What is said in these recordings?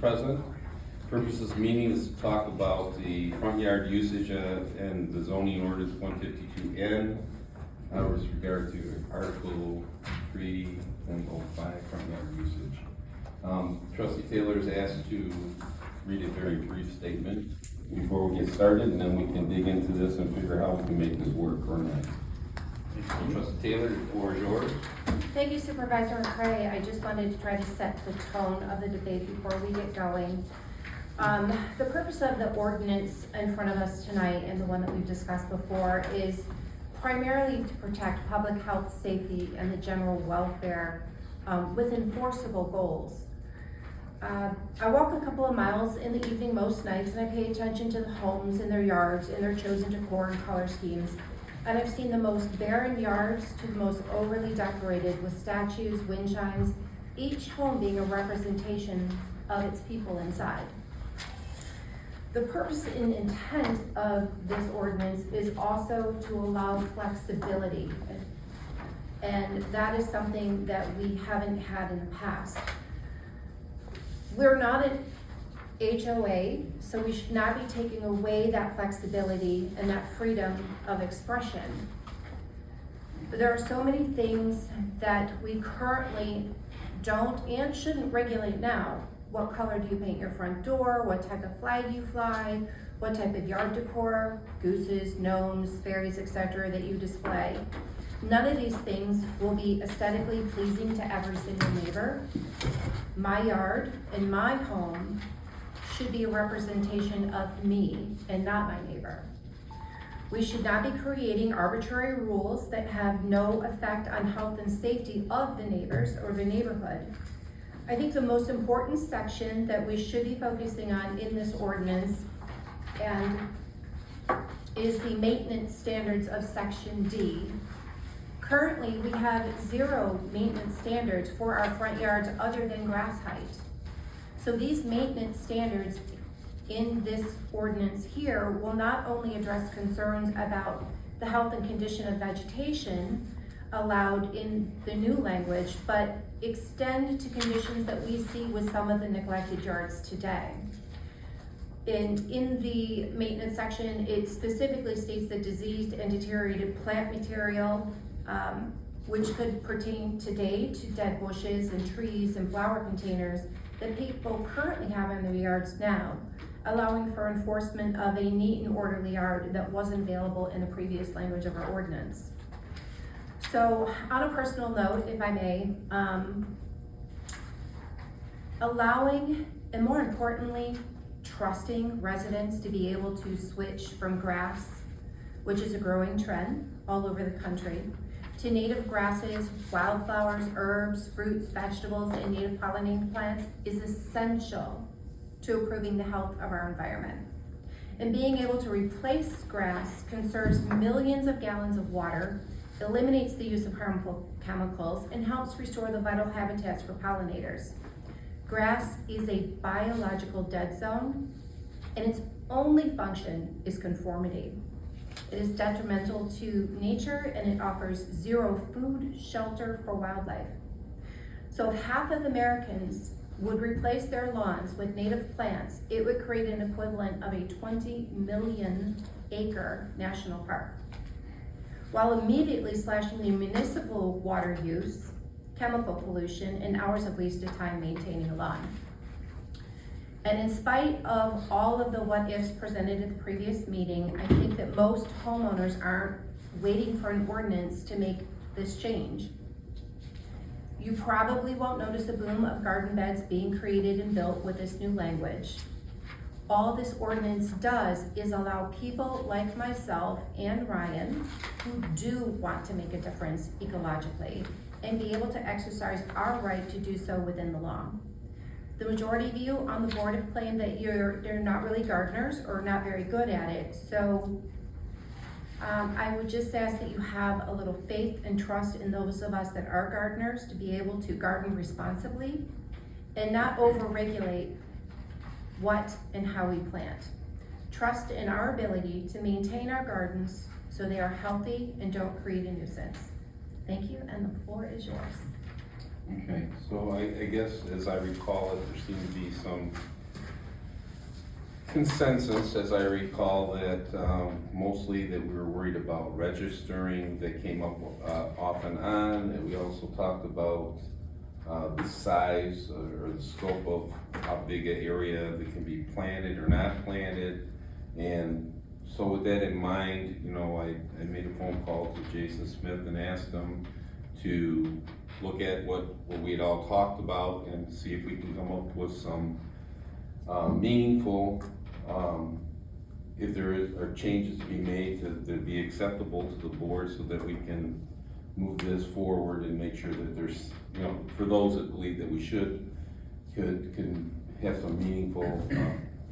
Present. Purpose of this meeting is to talk about the front yard usage and the zoning ordinance 152N with regard to Article 3.05 front yard usage. Trustee Taylor is asked to read a very brief statement before we get started, and then we can dig into this and figure out how we can make this work or not. Trustee Taylor, the floor is yours. Thank you, Supervisor McCray. I just wanted to try to set the tone of the debate before we get going. The purpose of the ordinance in front of us tonight, and the one that we've discussed before, is primarily to protect public health, safety, and the general welfare with enforceable goals. I walk a couple of miles in the evening most nights, and I pay attention to the homes in their yards and their chosen decor and color schemes. And I've seen the most barren yards to the most overly decorated with statues, wind chimes, each home being a representation of its people inside. The purpose and intent of this ordinance is also to allow flexibility. And that is something that we haven't had in the past. We're not an HOA, so we should not be taking away that flexibility and that freedom of expression. But there are so many things that we currently don't and shouldn't regulate now. What color do you paint your front door? What type of flag you fly? What type of yard decor, gooses, gnomes, fairies, etc. that you display? None of these things will be aesthetically pleasing to every single neighbor. My yard and my home should be a representation of me and not my neighbor. We should not be creating arbitrary rules that have no effect on health and safety of the neighbors or the neighborhood. I think the most important section that we should be focusing on in this ordinance is the maintenance standards of Section D. Currently, we have 0 maintenance standards for our front yards other than grass height. So these maintenance standards in this ordinance here will not only address concerns about the health and condition of vegetation allowed in the new language, but extend to conditions that we see with some of the neglected yards today. In the maintenance section, it specifically states that diseased and deteriorated plant material, which could pertain today to dead bushes and trees and flower containers that people currently have in their yards now, allowing for enforcement of a neat and orderly yard that wasn't available in the previous language of our ordinance. So on a personal note, if I may, allowing, and more importantly, trusting residents to be able to switch from grass, which is a growing trend all over the country, to native grasses, wildflowers, herbs, fruits, vegetables, and native pollinating plants is essential to improving the health of our environment. And being able to replace grass conserves millions of gallons of water, eliminates the use of harmful chemicals, and helps restore the vital habitats for pollinators. Grass is a biological dead zone, and its only function is conformity. It is detrimental to nature, and it offers 0 food, shelter for wildlife. So if half of Americans would replace their lawns with native plants, it would create an equivalent of a 20 million acre national park, while immediately slashing the municipal water use, chemical pollution, and hours of wasted time maintaining a lawn. And in spite of all of the what ifs presented at the previous meeting, I think that most homeowners aren't waiting for an ordinance to make this change. You probably won't notice a boom of garden beds being created and built with this new language. All this ordinance does is allow people like myself and Ryan, who do want to make a difference ecologically, and be able to exercise our right to do so within the law. The majority of you on the board have claimed that you're not really gardeners or not very good at it. So I would just ask that you have a little faith and trust in those of us that are gardeners to be able to garden responsibly and not over-regulate what and how we plant. Trust in our ability to maintain our gardens so they are healthy and don't create a nuisance. Thank you, and the floor is yours. Okay, so I guess as I recall it, there seemed to be some consensus, as I recall, that mostly that we were worried about registering, that came up off and on, and we also talked about the size or the scope of how big an area that can be planted or not planted. And so with that in mind, you know, I made a phone call to Jason Smith and asked him to look at what we had all talked about and see if we can come up with some meaningful, if there are changes to be made to be acceptable to the board so that we can move this forward and make sure that there's, you know, for those that believe that we can have some meaningful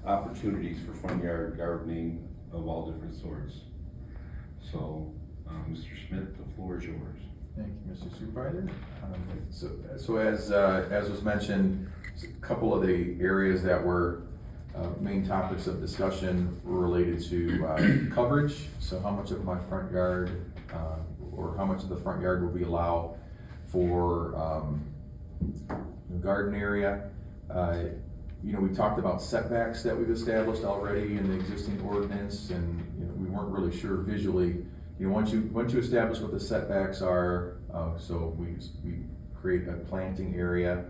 opportunities for front yard gardening of all different sorts. So, Mr. Smith, the floor is yours. Thank you, Mr. Supervisor. So as was mentioned, a couple of the areas that were main topics of discussion were related to coverage. So how much of my front yard, or how much of the front yard will we allow for garden area. You know, we talked about setbacks that we've established already in the existing ordinance, and you know, we weren't really sure visually. You know, once you establish what the setbacks are, so we create a planting area,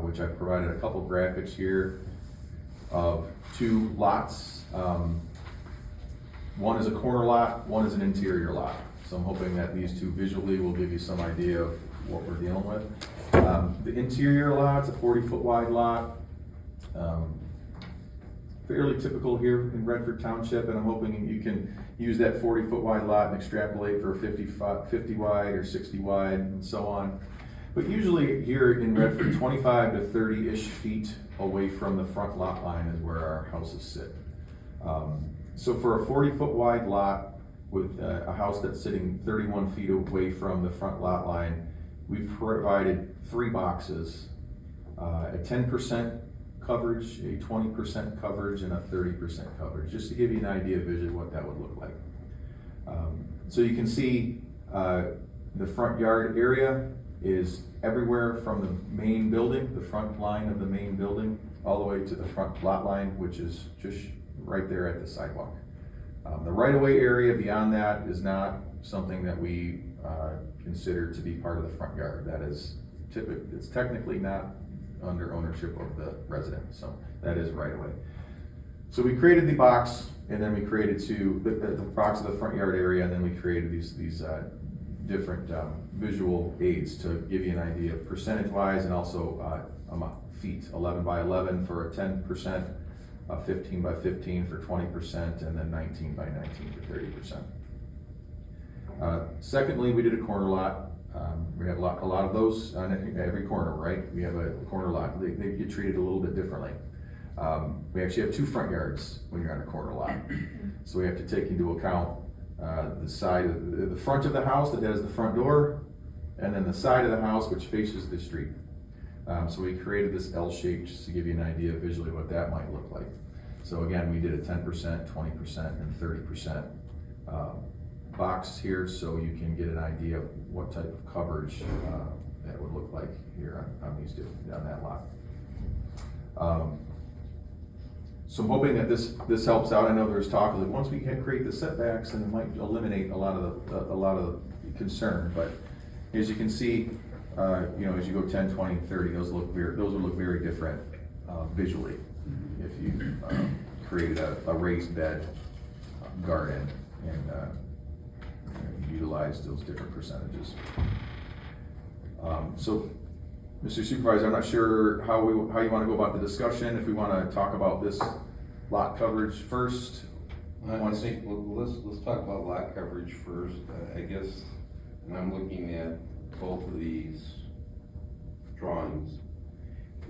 which I've provided a couple graphics here of two lots. One is a corner lot, one is an interior lot. So I'm hoping that these two visually will give you some idea of what we're dealing with. The interior lot's a 40-foot wide lot. Fairly typical here in Redford Township, and I'm hoping you can use that 40-foot wide lot and extrapolate for 50 wide or 60 wide and so on. But usually here in Redford, 25 to 30-ish feet away from the front lot line is where our houses sit. So for a 40-foot wide lot with a house that's sitting 31 feet away from the front lot line, we've provided 3 boxes, a 10% coverage, a 20% coverage, and a 30% coverage, just to give you an idea visually what that would look like. So you can see the front yard area is everywhere from the main building, the front line of the main building, all the way to the front lot line, which is just right there at the sidewalk. The right-of-way area beyond that is not something that we consider to be part of the front yard. That is it's technically not under ownership of the resident, so that is right-of-way. So we created the box, and then we created the box of the front yard area, and then we created these different visual aids to give you an idea of percentage-wise, and also feet, 11 by 11 for a 10%, 15 by 15 for 20%, and then 19 by 19 for 30%. Secondly, we did a corner lot. We have a lot of those on every corner, right? We have a corner lot. They get treated a little bit differently. We actually have 2 front yards when you're on a corner lot. So we have to take into account the side of the front of the house that has the front door, and then the side of the house which faces the street. So we created this L shape just to give you an idea visually what that might look like. So again, we did a 10%, 20%, and 30% box here, so you can get an idea of what type of coverage that would look like here on these on that lot. So I'm hoping that this helps out. I know there's talk that once we can create the setbacks, then it might eliminate a lot of the concern. But as you can see, you know, as you go 10, 20, 30, those would look very different visually if you created a raised bed garden and utilized those different percentages. So, Mr. Supervisor, I'm not sure how you want to go about the discussion. If we want to talk about this lot coverage first. I think let's talk about lot coverage first. I guess, and I'm looking at both of these drawings,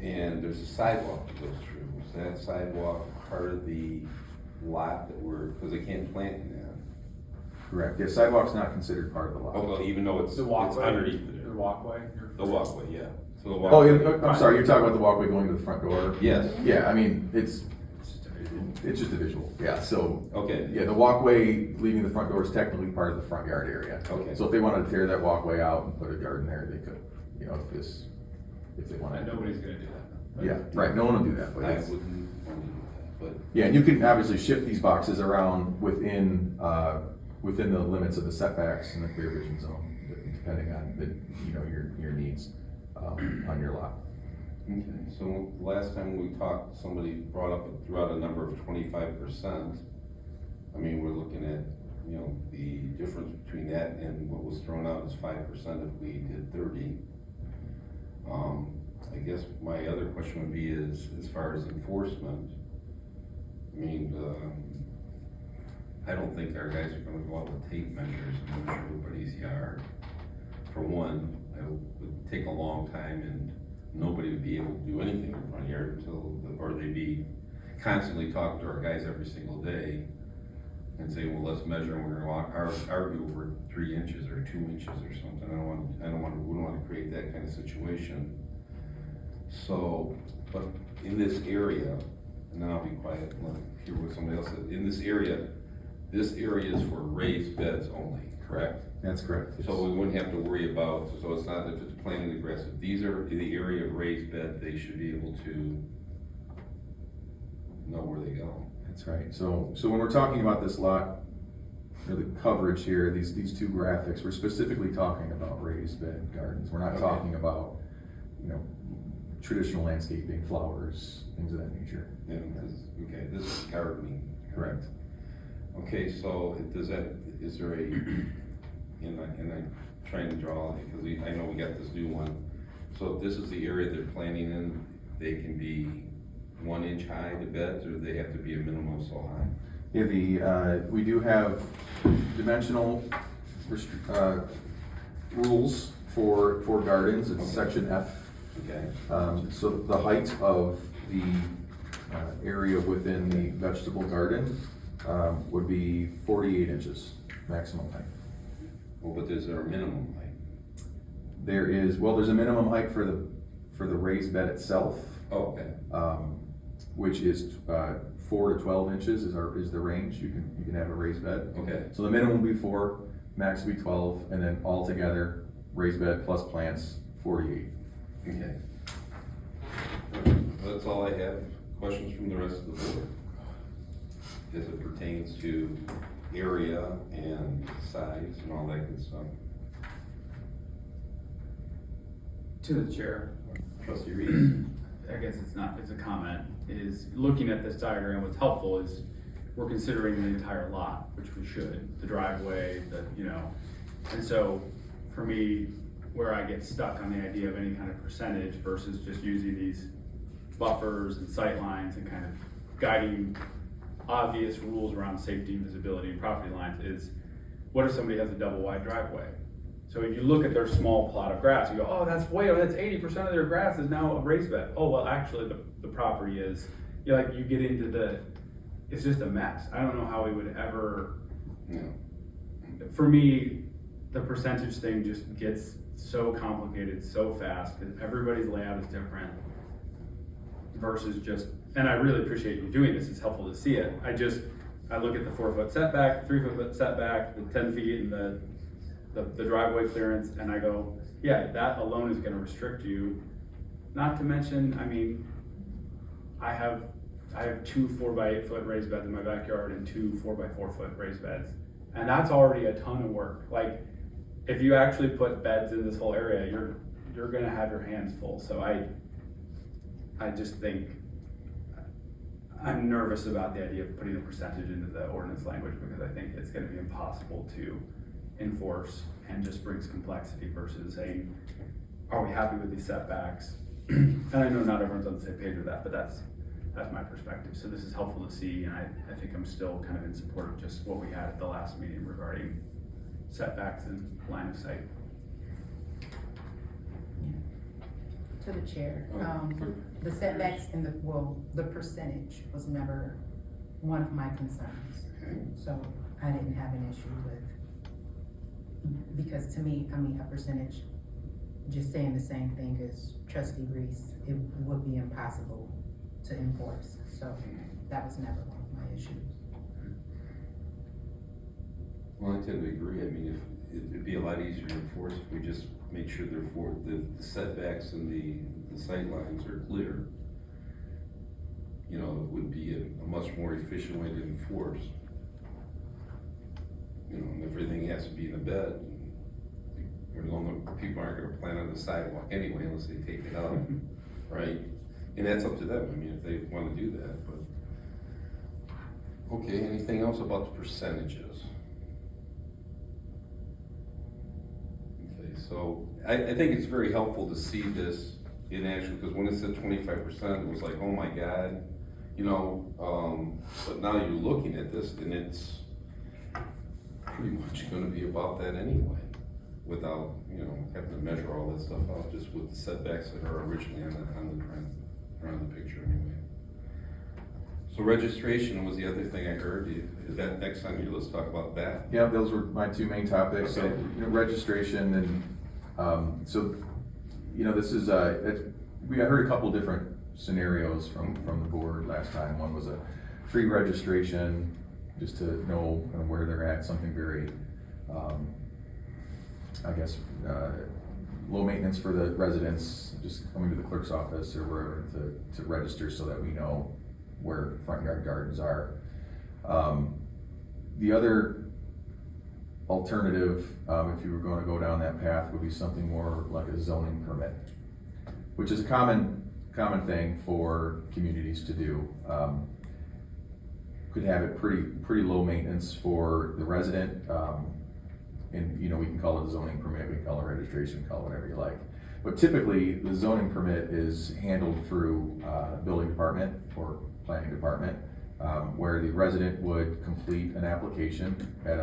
and there's a sidewalk that goes through. Is that sidewalk part of the lot because they can't plant in that? Correct. Yeah, sidewalk's not considered part of the lot. Oh, well, even though it's underneath it. The walkway? The walkway, yeah. So the Oh, walkway. yeah, I'm sorry, you're talking about the walkway going to the front door? Yes. Yeah, I mean, it's just a visual, yeah, so. Okay. Yeah, the walkway leaving the front door is technically part of the front yard area. Okay. So if they wanted to tear that walkway out and put a garden there, they could, you know, if this if they want And to. nobody's gonna do that. Yeah, right, no one will do that, but I it's, wouldn't want to do that, but. yeah, and you can obviously shift these boxes around within, within the limits of the setbacks and the clear vision zone, depending on the, you know, your needs, on your lot. Okay, so last time we talked, somebody threw out a number of 25%. I mean, we're looking at, you know, the difference between that and what was thrown out is 5% if we did 30. I guess my other question would be is, as far as enforcement, I mean, I don't think our guys are gonna go out with tape measures and measure everybody's yard. For one, it would take a long time and nobody would be able to do anything in the front yard until, or they'd be constantly talking to our guys every single day and say, well, let's measure, and we're gonna argue over 3 inches or 2 inches or something. we don't want to create that kind of situation. So, but in this area, and then I'll be quiet and let hear what somebody else said. In this area is for raised beds only, correct? That's correct. So we wouldn't have to worry about, so it's not, if it's planted aggressive, these are in the area of raised bed, they should be able to know where they go. That's right. So when we're talking about this lot, or the coverage here, these two graphics, we're specifically talking about raised bed gardens. We're not Okay. talking about, you know, traditional landscaping, flowers, things of that nature. Yeah, okay, this is gardening. Correct. Okay, so is there a, and I'm trying to draw, because I know we got this new one. So if this is the area they're planning in, they can be 1 inch high, the beds, or they have to be a minimum so high? Yeah, we do have dimensional rules for gardens. It's Okay. section F. Okay. So the height of the area within the vegetable garden would be 48 inches maximum height. Well, but is there a minimum height? There's a minimum height for the raised bed itself, Oh, okay. which is 4 to 12 inches is the range. You can have a raised bed. Okay. So the minimum will be 4, max will be 12, and then altogether, raised bed plus plants, 48. Okay. That's all I have. Questions from the rest of the board? As it pertains to area and size and all that good stuff. To the chair, Trustee Reed? I guess it's a comment, is looking at this diagram, what's helpful is we're considering the entire lot, which we should, the driveway, and so for me, where I get stuck on the idea of any kind of percentage versus just using these buffers and sight lines and kind of guiding obvious rules around safety, visibility, and property lines is, what if somebody has a double wide driveway? So if you look at their small plot of grass, you go, oh, that's 80% of their grass is now a raised bed. Oh, well, actually the property is, you get into it's just a mess. I don't know how we would ever, for me, the percentage thing just gets so complicated so fast because everybody's layout is different versus just, and I really appreciate you doing this, it's helpful to see it. I look at the 4-foot setback, 3-foot setback, the 10 feet and the driveway clearance, and I go, yeah, that alone is gonna restrict you. Not to mention, I mean, I have 2 4x8 foot raised beds in my backyard and 2 4x4 foot raised beds. And that's already a ton of work. Like, if you actually put beds in this whole area, you're gonna have your hands full. So I just think, I'm nervous about the idea of putting a percentage into the ordinance language because I think it's gonna be impossible to enforce and just brings complexity versus saying, are we happy with these setbacks? And I know not everyone's on the same page with that, but that's my perspective. So this is helpful to see, and I think I'm still kind of in support of just what we had at the last meeting regarding setbacks and line of sight. To the chair, the setbacks and the percentage was never one of my concerns. Okay. So I didn't have an issue with, because to me, a percentage, just saying the same thing as Trustee Reese, it would be impossible to enforce. So that was never one of my issues. Well, I tend to agree. I mean, if, it'd be a lot easier to enforce if we just make sure they're for, the setbacks and the sight lines are clear. You know, it would be a much more efficient way to enforce. You know, and everything has to be in a bed. Or people aren't gonna plan on the sidewalk anyway unless they take it out, right? And that's up to them, I mean, if they wanna do that, but. Okay, anything else about the percentages? Okay, so I think it's very helpful to see this in action, because when it said 25%, it was like, oh my God, you know, but now you're looking at this and it's pretty much gonna be about that anyway, without, you know, having to measure all that stuff out, just with the setbacks that are originally on the picture anyway. So registration was the other thing I heard. Is that next on your list? Talk about that. Yeah, those were my two main topics. Okay. So, you know, registration and, so, you know, this is, I heard a couple different scenarios from the board last time. One was a free registration, just to know kind of where they're at, something very, I guess, low maintenance for the residents, just coming to the clerk's office or wherever to register so that we know where front yard gardens are. The other alternative, if you were going to go down that path, would be something more like a zoning permit, which is a common thing for communities to do. Could have it pretty low maintenance for the resident, and you know, we can call it a zoning permit, we can call it registration, call it whatever you like. But typically, the zoning permit is handled through building department or planning department, where the resident would complete an application at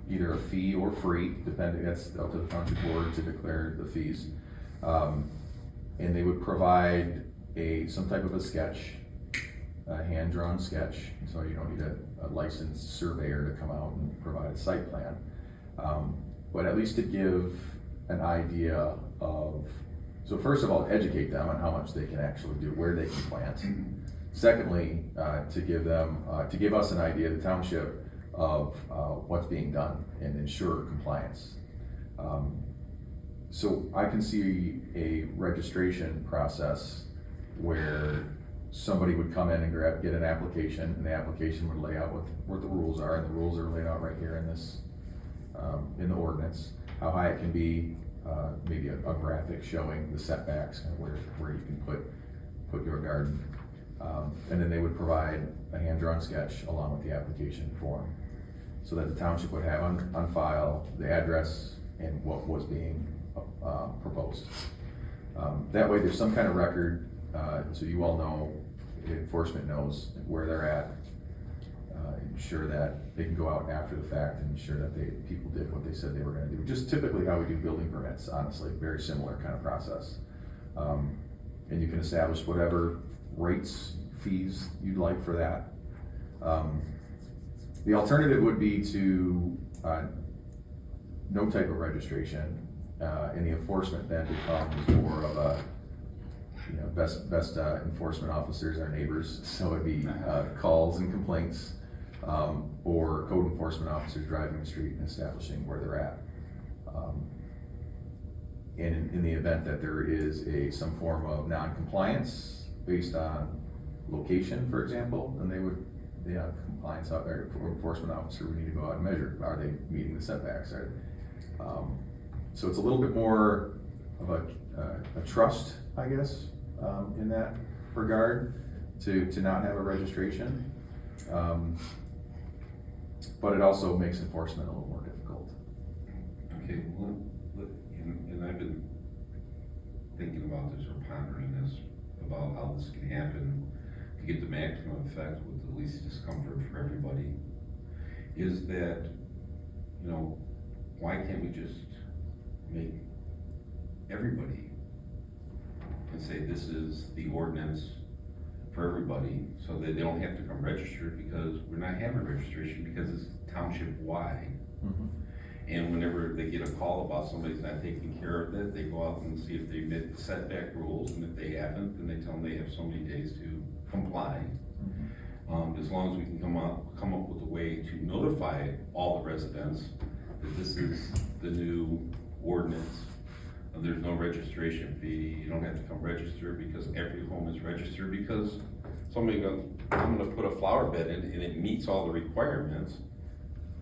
either a fee or free, depending, that's up to the township board to declare the fees. And they would provide some type of a sketch, a hand-drawn sketch, so you don't need a licensed surveyor to come out and provide a site plan. But at least to give an idea of, so first of all, educate them on how much they can actually do, where they can plant. Secondly, to give us an idea, the township, of what's being done and ensure compliance. So I can see a registration process where somebody would come in and get an application, and the application would lay out what the rules are, and the rules are laid out right here in this, in the ordinance, how high it can be, maybe a graphic showing the setbacks and where you can put your garden. And then they would provide a hand-drawn sketch along with the application form, so that the township would have on file the address and what was being proposed. That way there's some kind of record, so you all know, the enforcement knows where they're at, ensure that they can go out after the fact and ensure that people did what they said they were gonna do. Just typically how we do building permits, honestly, very similar kind of process. And you can establish whatever rates, fees you'd like for that. The alternative would be to no type of registration, and the enforcement then becomes more of a, you know, best enforcement officers are neighbors, so it'd be calls and complaints, or code enforcement officers driving the street and establishing where they're at. And in the event that there is some form of non-compliance based on location, for example, then the compliance or enforcement officer would need to go out and measure, are they meeting the setbacks? So it's a little bit more of a trust, I guess, in that regard, to not have a registration. But it also makes enforcement a little more difficult. Okay, well, and I've been thinking about this or pondering this, about how this can happen to get the maximum effect with the least discomfort for everybody, is that, you know, why can't we just make everybody and say this is the ordinance for everybody, so that they don't have to come registered, because we're not having registration because it's township wide. Mm-hmm. And whenever they get a call about somebody's not taking care of it, they go out and see if they met the setback rules, and if they haven't, then they tell them they have so many days to comply. Mm-hmm. As long as we can come up with a way to notify all the residents that this is the new ordinance. There's no registration fee, you don't have to come register because every home is registered, because somebody goes, I'm gonna put a flower bed in and it meets all the requirements.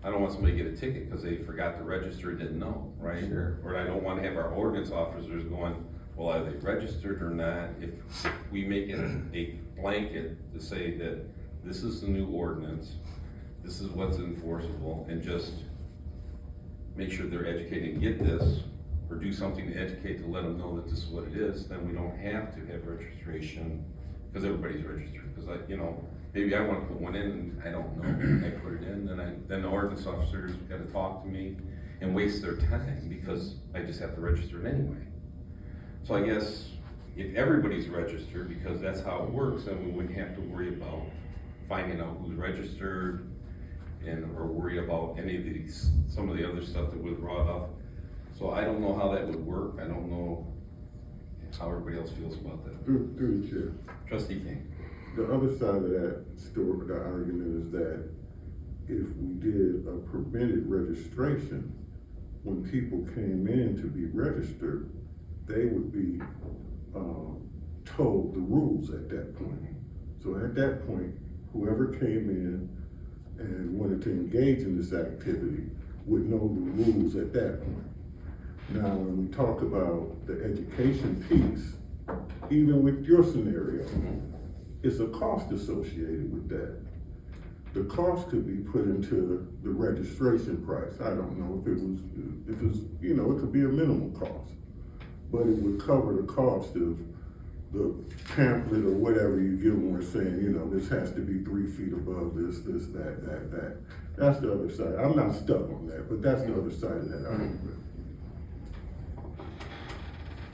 I don't want somebody to get a ticket because they forgot to register, didn't know, right? Sure. Or I don't wanna have our ordinance officers going, well, are they registered or not? If we make it a blanket to say that this is the new ordinance, this is what's enforceable, and just make sure they're educated and get this, or do something to educate to let them know that this is what it is, then we don't have to have registration, because everybody's registered. Because maybe I wanna put one in and I don't know, I put it in, then the ordinance officers gotta talk to me and waste their time, because I just have to register it anyway. So I guess if everybody's registered, because that's how it works, then we wouldn't have to worry about finding out who's registered, or worry about any of these, some of the other stuff that was brought up. So I don't know how that would work. I don't know how everybody else feels about that. Through the chair. Trustee King. The other side of that story, the argument is that if we did a permitted registration, when people came in to be registered, they would be told the rules at that point. So at that point, whoever came in and wanted to engage in this activity would know the rules at that point. Now, when we talk about the education piece, even with your scenario, it's a cost associated with that. The cost could be put into the registration price. I don't know if it was, it could be a minimal cost, but it would cover the cost of the pamphlet or whatever you give them, saying, this has to be 3 feet above this, that. That's the other side. I'm not stuck on that, but that's the other side of that argument.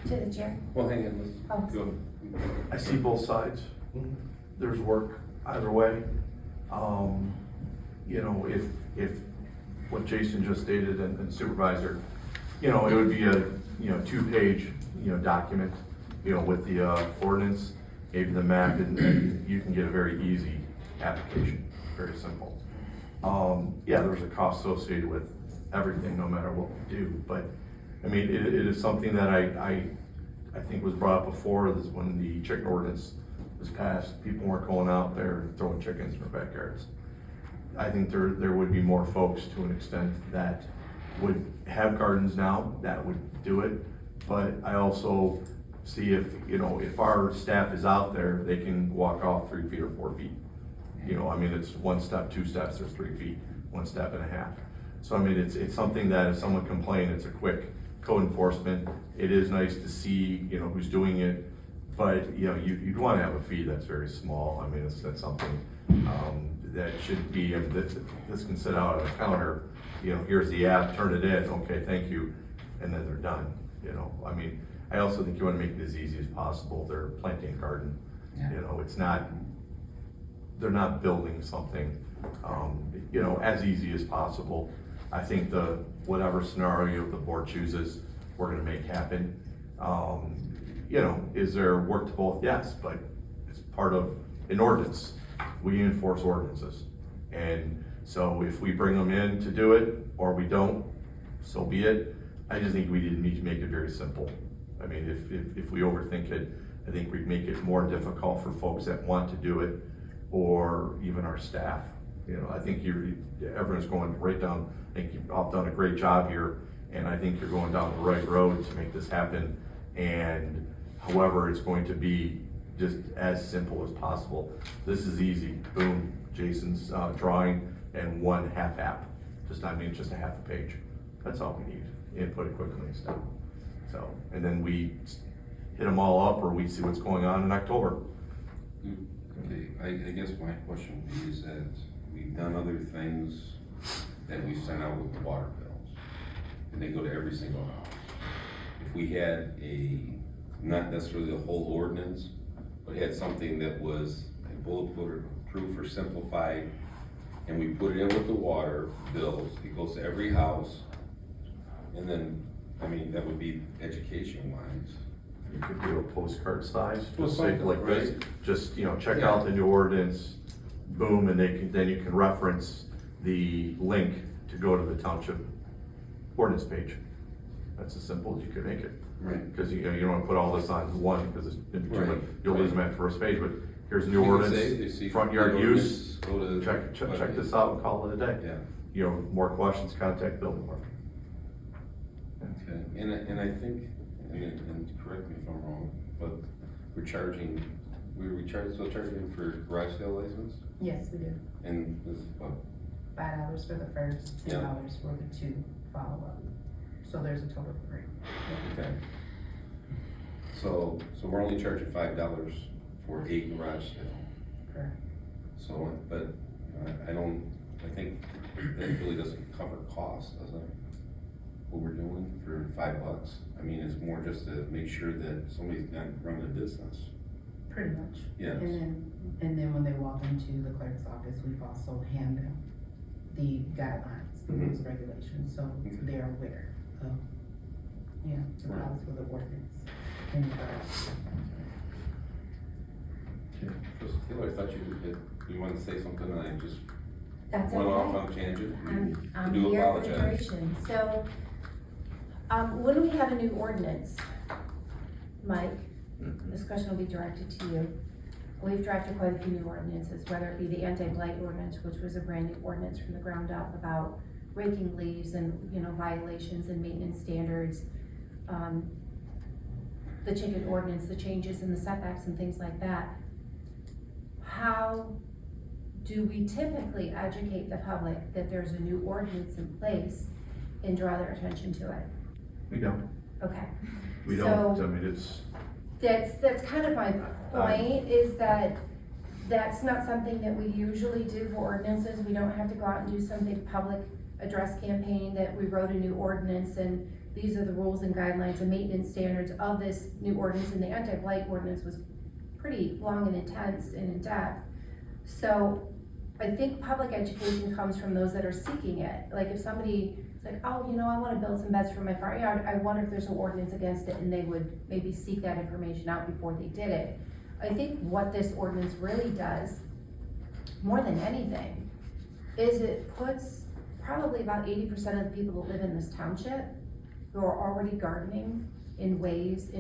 To the chair. Well, hang on, let's Oh. go. I see both sides. There's work either way. If what Jason just stated and Supervisor, it would be a, 2-page, document, with the ordinance, maybe the map, and you can get a very easy application, very simple. There's a cost associated with everything, no matter what we do, but it is something that I think was brought up before, is when the chicken ordinance was passed, people weren't going out there throwing chickens in their backyards. I think there would be more folks to an extent that would have gardens now that would do it, but I also see if our staff is out there, they can walk off 3 feet or 4 feet. It's 1 step, 2 steps, there's 3 feet, 1 step and a half. So it's something that if someone complains, it's a quick code enforcement. It is nice to see, who's doing it, but, you'd want to have a fee that's very small. That's something, that should be, this can sit out on a counter, here's the app, turn it in, okay, thank you, and then they're done, I also think you want to make it as easy as possible. They're planting a garden, it's not, they're not building something, as easy as possible. I think whatever scenario the board chooses, we're gonna make happen. Is there work to both? Yes, but it's part of an ordinance. We enforce ordinances. And so if we bring them in to do it, or we don't, so be it. I just think we need to make it very simple. If we overthink it, I think we'd make it more difficult for folks that want to do it, or even our staff. I think everyone's going right down, I think you've all done a great job here, and I think you're going down the right road to make this happen. And however, it's going to be just as simple as possible. This is easy, boom, Jason's drawing and 1 half app. Just a half a page. That's all we need, and put it quickly and stuff. So, and then we hit them all up, or we see what's going on in October. Okay, I guess my question would be is that we've done other things that we've sent out with the water bills, and they go to every single house. If we had not necessarily the whole ordinance, but had something that was bulletproof or simplified, and we put it in with the water bills, it goes to every house, and then, that would be education-wise. You could do a postcard size, Well, just say something, like this, right? just, check out the new ordinance, boom, and then you can reference the link to go to the township ordinance page. That's as simple as you could make it. Right. Because you don't wanna put all this on one, because it's gonna be too much, Right. you'll lose them at the first page, but here's a new You can say, they ordinance, see front the yard ordinance, use, go to- check this out and call it a day. Yeah, You know, more questions, contact building department. okay, and I think, and correct me if I'm wrong, but we're charging, still charging for garage sale license? Yes, we do. And this, $5 for the first, Yeah. $10 for the 2 follow-up. So there's a total of 3. okay. So we're only charging $5 for a garage sale. Correct. So, but I think that really doesn't cover costs, does it? What we're doing for $5? I mean, it's more just to make sure that somebody's not running a business. Pretty much. Yes. And then when they walk into the clerk's office, we've also hand them the guidelines, the rules, regulations, so they're aware of, the Right. policy of the ordinance. in regards. Okay. Trustee Taylor, I thought you wanted to say something and I just That's went off okay. on a tangent. I'm I do here for apologize. duration. So, when we have a new ordinance, Mike, this question will be directed to you. We've drafted quite a few new ordinances, whether it be the anti-blight ordinance, which was a brand new ordinance from the ground up about raking leaves and, violations and maintenance standards. The chicken ordinance, the changes in the setbacks and things like that. How do we typically educate the public that there's a new ordinance in place and draw their attention to it? We don't, Okay. we So- don't, I mean, it's, That's kind of my point, is that that's not something that we usually do for ordinances. We don't have to go out and do some big public address campaign that we wrote a new ordinance and these are the rules and guidelines and maintenance standards of this new ordinance. And the anti-blight ordinance was pretty long and intense and in-depth. So I think public education comes from those that are seeking it. Like if somebody like, oh, I wanna build some beds for my front yard, I wonder if there's an ordinance against it, and they would maybe seek that information out before they did it. I think what this ordinance really does, more than anything, is it puts probably about 80% of the people that live in this township who are already gardening in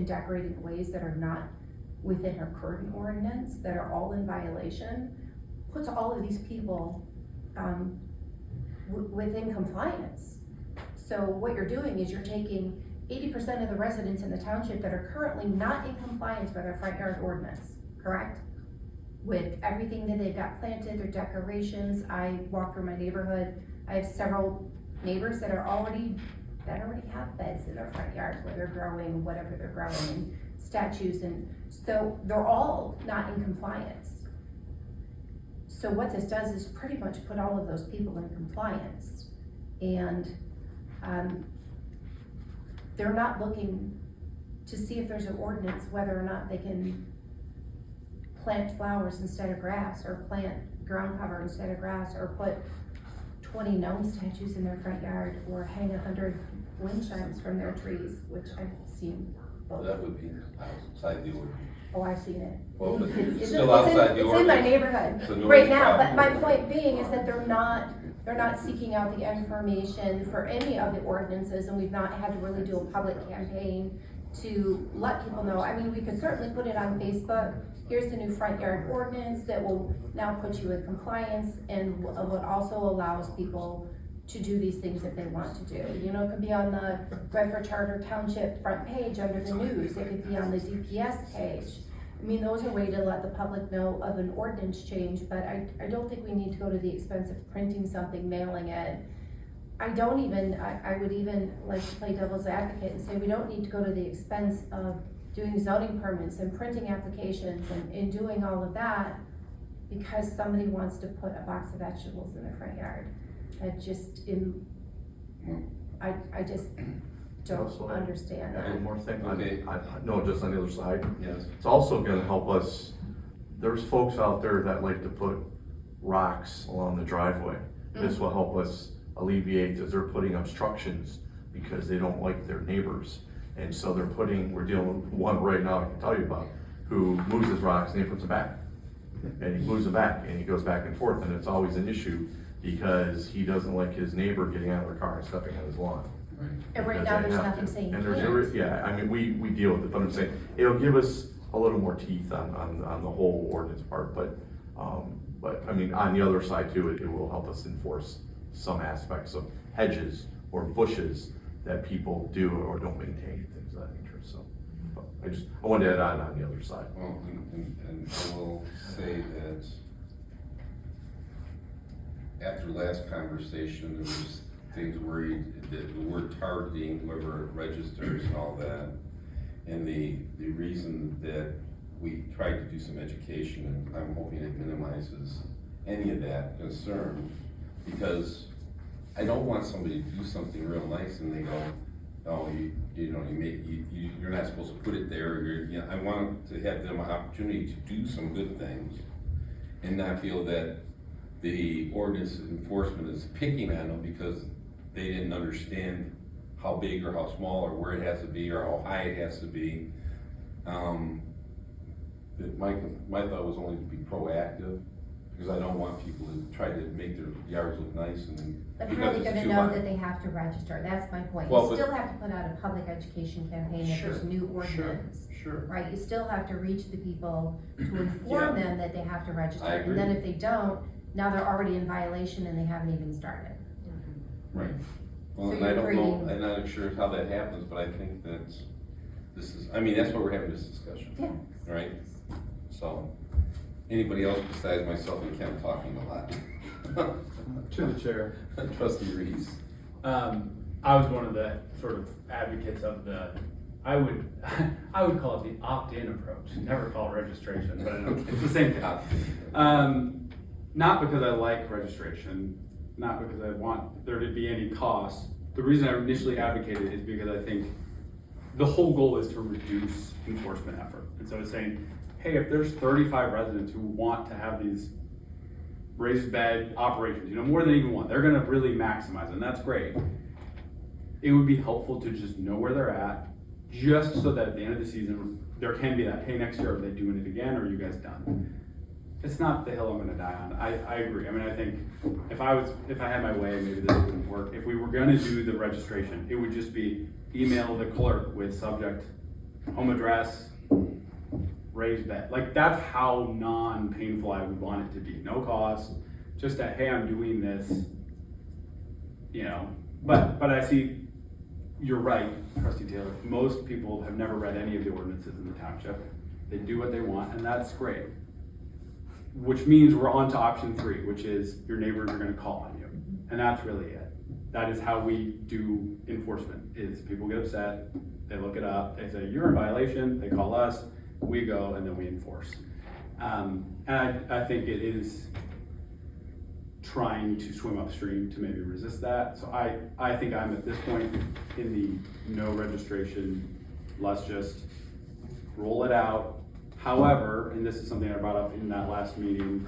decorating in ways that are not within our current ordinance, that are all in violation, puts all of these people, within compliance. So what you're doing is you're taking 80% of the residents in the township that are currently not in compliance with our front yard ordinance, correct? With everything that they've got planted, their decorations. I walk through my neighborhood, I have several neighbors that already have beds in their front yards where they're growing whatever they're growing, and statues, and so they're all not in compliance. So what this does is pretty much put all of those people in compliance. And they're not looking to see if there's an ordinance, whether or not they can plant flowers instead of grass, or plant ground cover instead of grass, or put 20 gnome statues in their front yard, or hang 100 wind chimes from their trees, which I've seen both. That would be outside the ordinance. Oh, I've seen it. Well, but it's It's still outside the It's in my ordinance. neighborhood It's a noise right now, but problem. my point being is that they're not seeking out the information for any of the ordinances, and we've not had to really do a public campaign to let people know. I mean, we could certainly put it on Facebook. Here's the new front yard ordinance that will now put you in compliance and what also allows people to do these things that they want to do. It could be on the Redford Charter Township front page under the news. It could be on the DPS page. I mean, those are ways to let the public know of an ordinance change, but I don't think we need to go to the expense of printing something, mailing it. I would even like to play devil's advocate and say we don't need to go to the expense of doing zoning permits and printing applications and doing all of that because somebody wants to put a box of vegetables in their front yard. I just don't Also, understand that. one more thing, Okay. no, just on the other side. Yes. It's also gonna help us, there's folks out there that like to put rocks along the driveway. This will help us alleviate, as they're putting obstructions because they don't like their neighbors. And so we're dealing with one right now I can tell you about, who moves his rocks and he puts them back. And he moves them back and he goes back and forth, and it's always an issue because he doesn't like his neighbor getting out of their car and stepping on his lawn. And right because now, they there's have nothing to. saying And you there's, can't. yeah, I mean, we deal with it, but I'm saying, it'll give us a little more teeth on the whole ordinance part, but I mean, on the other side too, it will help us enforce some aspects of hedges or bushes that people do or don't maintain, things of that nature, so. But I wanted to add on the other side. Well, and I will say that after last conversation, there was things worried that the word targeting, whoever registers and all that. And the reason that we tried to do some education, and I'm hoping it minimizes any of that concern, because I don't want somebody to do something real nice and they go, oh, you're not supposed to put it there, I want to have them an opportunity to do some good things and not feel that the ordinance enforcement is picking on them because they didn't understand how big or how small or where it has to be or how high it has to be. My thought was only to be proactive, because I don't want people to try to make their yards look nice and But because how are they it's gonna too know high. that they have to register? That's my point. Well, You but- still have to put out a public education campaign if there's Sure, new ordinance. Sure. Right, you still have to reach the people to inform Yeah. them that they have to register. I And then agree. if they don't, now they're already in violation and they haven't even started. Right. Well, So and I you're don't know, creating- I'm not sure how that happens, but I think that this is, I mean, that's why we're having this discussion. Yeah. Right? So, anybody else besides myself and Ken talking a lot? To the chair. Trustee Reese. I was one of the sort of advocates of I would call it the opt-in approach, never call it registration, but I know it's the same thing. Not because I like registration, not because I want there to be any cost. The reason I initially advocated is because I think the whole goal is to reduce enforcement effort. And so it's saying, hey, if there's 35 residents who want to have these raised bed operations, more than even one, they're gonna really maximize, and that's great. It would be helpful to just know where they're at, just so that at the end of the season, there can be that, hey, next year, are they doing it again, or are you guys done? It's not the hill I'm gonna die on. I agree. I mean, I think if I had my way, maybe this wouldn't work. If we were gonna do the registration, it would just be email the clerk with subject, home address, raised bed. Like, that's how non-painful I would want it to be. No cost, just that, hey, I'm doing this, But I see, you're right, Trustee Taylor. Most people have never read any of the ordinances in the township. They do what they want, and that's great. Which means we're on to option 3, which is your neighbors are gonna call on you. And that's really it. That is how we do enforcement, is people get upset, they look it up, they say, you're in violation, they call us, we go, and then we enforce. And I think it is trying to swim upstream to maybe resist that. So I think I'm at this point in the no registration, let's just roll it out. However, and this is something I brought up in that last meeting,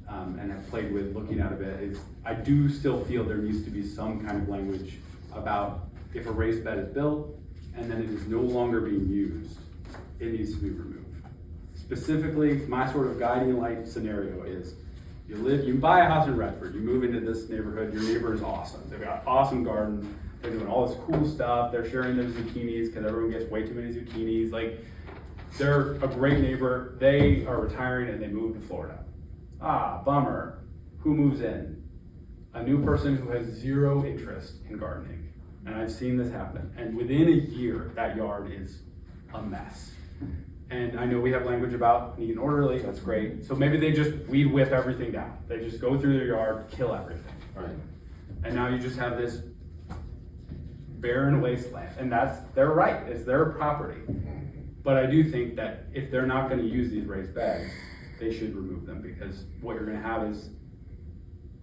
and have played with looking at a bit, is I do still feel there needs to be some kind of language about if a raised bed is built and then it is no longer being used, it needs to be removed. Specifically, my sort of guiding light scenario is you buy a house in Redford, you move into this neighborhood, your neighbor is awesome. They've got awesome gardens, they're doing all this cool stuff, they're sharing their zucchinis because everyone gets way too many zucchinis. Like, they're a great neighbor, they are retiring and they moved to Florida. Ah, bummer. Who moves in? A new person who has zero interest in gardening. And I've seen this happen. And within a year, that yard is a mess. And I know we have language about neat and orderly, that's great. So maybe they just weed whip everything down. They just go through their yard, kill everything. Right. And now you just have this barren wasteland. And they're right, it's their property. But I do think that if they're not gonna use these raised beds, they should remove them, because what you're gonna have is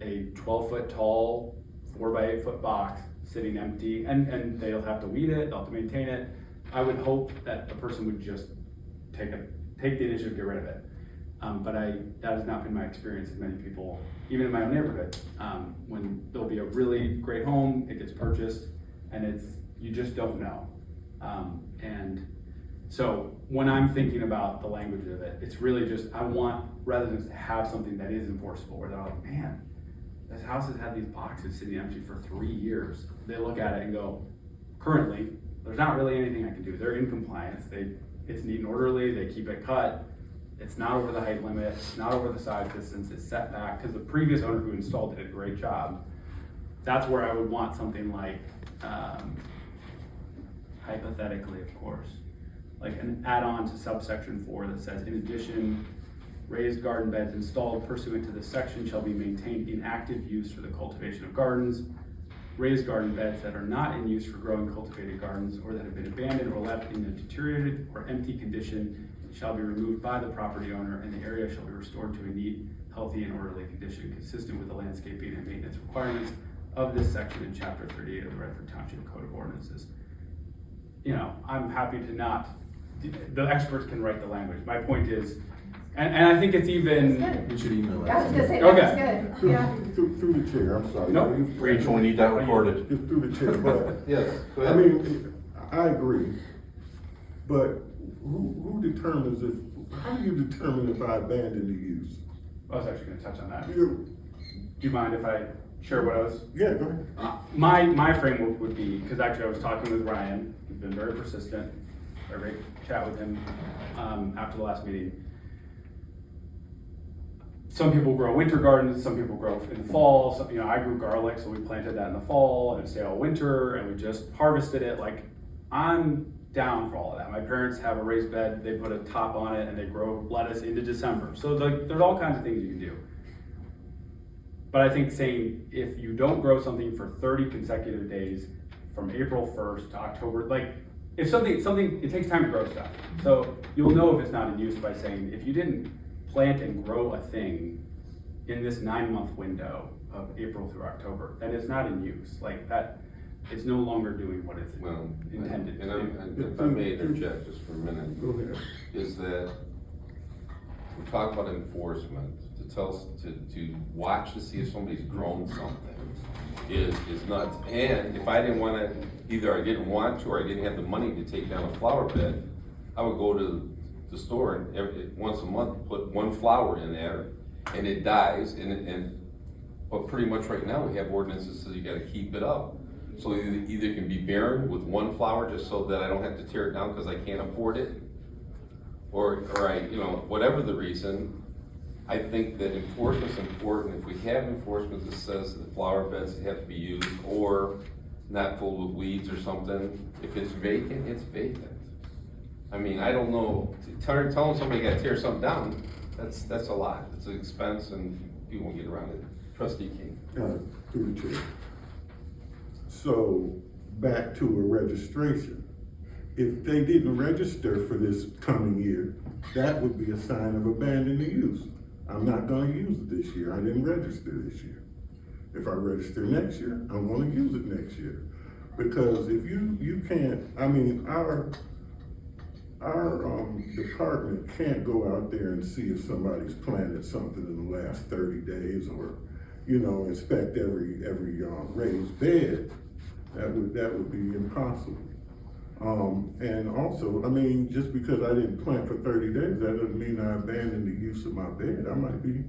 a 12-foot tall, 4x8 foot box sitting empty, and they'll have to weed it, they'll have to maintain it. I would hope that the person would just take the initiative, get rid of it. But that has not been my experience with many people, even in my own neighborhood. When there'll be a really great home, it gets purchased, and you just don't know. And so when I'm thinking about the language of it, it's really just, I want residents to have something that is enforceable, where they're like, man, this house has had these boxes sitting empty for 3 years. They look at it and go, currently, there's not really anything I can do. They're in compliance. It's neat and orderly, they keep it cut. It's not over the height limit, it's not over the side distance, it's set back, because the previous owner who installed did a great job. That's where I would want something like, hypothetically, of course, like an add-on to subsection 4 that says, in addition, raised garden beds installed pursuant to this section shall be maintained in active use for the cultivation of gardens. Raised garden beds that are not in use for growing cultivated gardens or that have been abandoned or left in a deteriorated or empty condition shall be removed by the property owner, and the area shall be restored to a neat, healthy, and orderly condition consistent with the landscaping and maintenance requirements of this section in chapter 38 of the Redford Township Code of Ordinances. You know, I'm happy to not, the experts can write the language. My point is, and I think it's even. That's good. You should email I was that. gonna say, Okay. that's good, yeah. Through the chair, I'm sorry. No. Rachel, we need that recorded. Just through the chair, but, Yes, go I ahead. mean, I agree, but who determines how do you determine if I abandon the use? I was actually gonna touch on that. Do You- you mind if I share what I was? Yeah, go ahead. My framework would be, because actually I was talking with Ryan, he's been very persistent, a great chat with him after the last meeting. Some people grow winter gardens, some people grow in the fall, some, you know, I grew garlic, so we planted that in the fall, and it stayed all winter, and we just harvested it. Like, I'm down for all of that. My parents have a raised bed, they put a top on it, and they grow lettuce into December. So like, there's all kinds of things you can do. But I think saying, if you don't grow something for 30 consecutive days, from April 1st to October, like, if something, it takes time to grow stuff. So you'll know if it's not in use by saying, if you didn't plant and grow a thing in this 9-month window of April through October, then it's not in use. Like that, it's no longer doing what it's Well, intended and to do. I'm, if I may interject just for a minute, Go ahead. is that we talk about enforcement, to tell, to watch to see if somebody's grown something is nuts. And if I didn't wanna, either I didn't want to, or I didn't have the money to take down a flower bed, I would go to the store and once a month, put one flower in there, and it dies, but pretty much right now, we have ordinances that you gotta keep it up. So either it can be barren with one flower, just so that I don't have to tear it down because I can't afford it, or I, you know, whatever the reason. I think that enforcement's important. If we have enforcement that says that flower beds have to be used, or not full of weeds or something, if it's vacant, it's vacant. I mean, I don't know, telling somebody you gotta tear something down, that's a lot. It's an expense and people won't get around it. Trustee King. Through the chair. So, back to a registration. If they didn't register for this coming year, that would be a sign of abandoning use. I'm not gonna use it this year, I didn't register this year. If I register next year, I'm gonna use it next year. Because if you can't, I mean, our department can't go out there and see if somebody's planted something in the last 30 days or, you know, inspect every raised bed. That would be impossible. And also, I mean, just because I didn't plant for 30 days, that doesn't mean I abandoned the use of my bed. I might be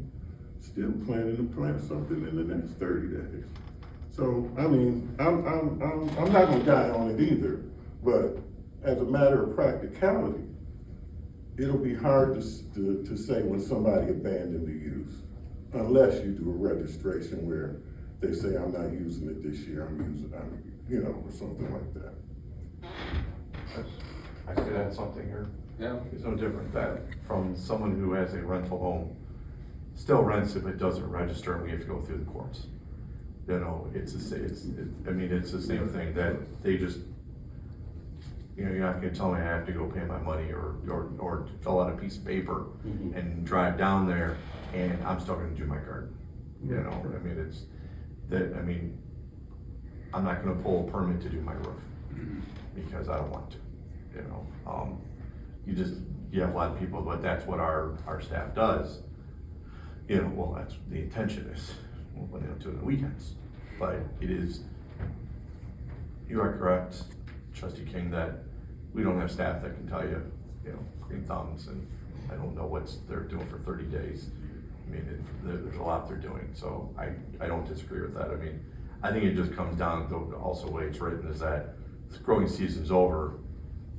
still planning to plant something in the next 30 days. So, I mean, I'm not gonna die on it either, but as a matter of practicality, it'll be hard to say when somebody abandoned the use, unless you do a registration where they say, I'm not using it this year, you know, or something like that. I could add something here. Yeah. It's no different that from someone who has a rental home, still rents it but doesn't register, and we have to go through the courts. You know, it's the same thing that they just, you know, you're not gonna tell me I have to go pay my money or fill out a piece of paper and drive down there and I'm still gonna do my garden. You know, I mean, it's that, I mean, I'm not gonna pull a permit to do my roof because I don't want to, you know. You have a lot of people, but that's what our staff does. You know, well, that's the intention is, we'll do it on the weekends. But it is, you are correct, Trustee King, that we don't have staff that can tell you, you know, green thumbs, and I don't know what they're doing for 30 days. I mean, there's a lot they're doing, so I don't disagree with that. I mean, I think it just comes down to also the way it's written is that growing season's over,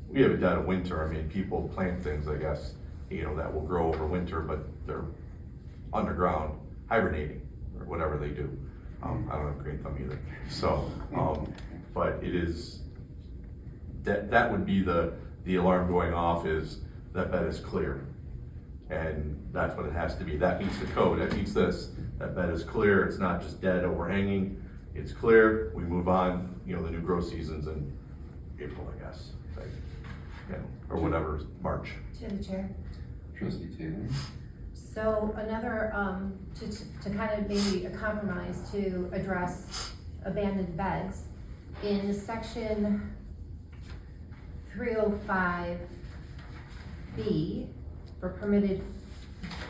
we have a dead of winter. I mean, people plant things, I guess, that will grow over winter, but they're underground hibernating or whatever they do. I don't have great thumb either. So, but it is, that would be the alarm going off, is that bed is clear. And that's what it has to be. That meets the code, that meets this. That bed is clear, it's not just dead overhanging, it's clear, we move on, the new growth season's in April, I guess. Or whatever, March. To the chair. Trustee Taylor? So another, to kind of maybe a compromise to address abandoned beds, in section 305B for permitted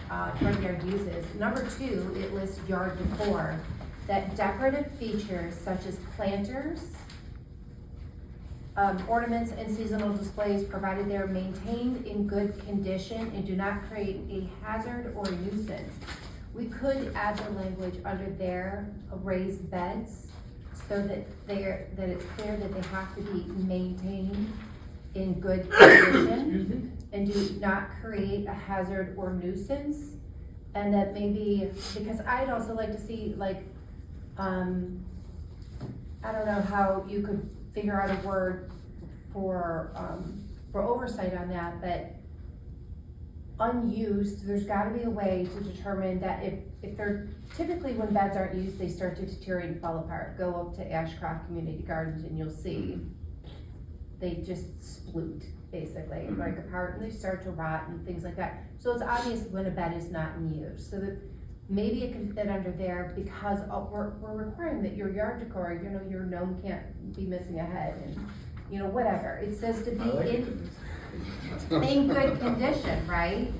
front yard uses, number 2, it lists yard decor, that decorative features such as planters, ornaments and seasonal displays, provided they are maintained in good condition and do not create a hazard or nuisance. We could add the language under there, raised beds, so that it's clear that they have to be maintained in good condition and do not create a hazard or nuisance. And that maybe, because I'd also like to see, like, I don't know how you could figure out a word for oversight on that, but unused, there's gotta be a way to determine that if they're, typically when beds aren't used, they start to deteriorate and fall apart. Go up to Ashcroft Community Gardens and you'll see they just sploot, basically, break apart, and they start to rot and things like that. So it's obvious when a bed is not in use, so that maybe it can fit under there, because we're requiring that your yard decor, your gnome can't be missing a head, and, whatever. It says to be in good condition, right?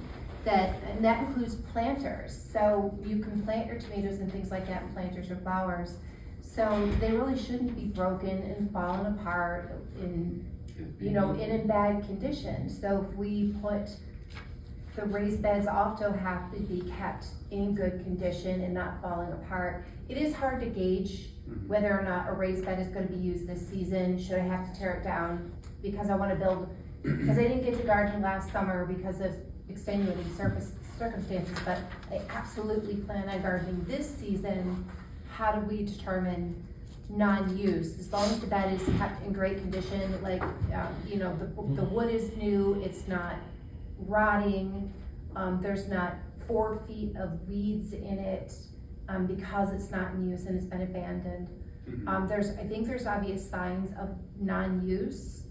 And that includes planters, so you can plant your tomatoes and things like that, and planters or flowers. So they really shouldn't be broken and falling apart in a bad condition. So if we put the raised beds also have to be kept in good condition and not falling apart. It is hard to gauge whether or not a raised bed is gonna be used this season. Should I have to tear it down because I wanna build, because I didn't get to garden last summer because of extenuating circumstances, but I absolutely plan on gardening this season. How do we determine non-use? As long as the bed is kept in great condition, like, the wood is new, it's not rotting, there's not 4 feet of weeds in it, because it's not in use and it's been abandoned. I think there's obvious signs of non-use,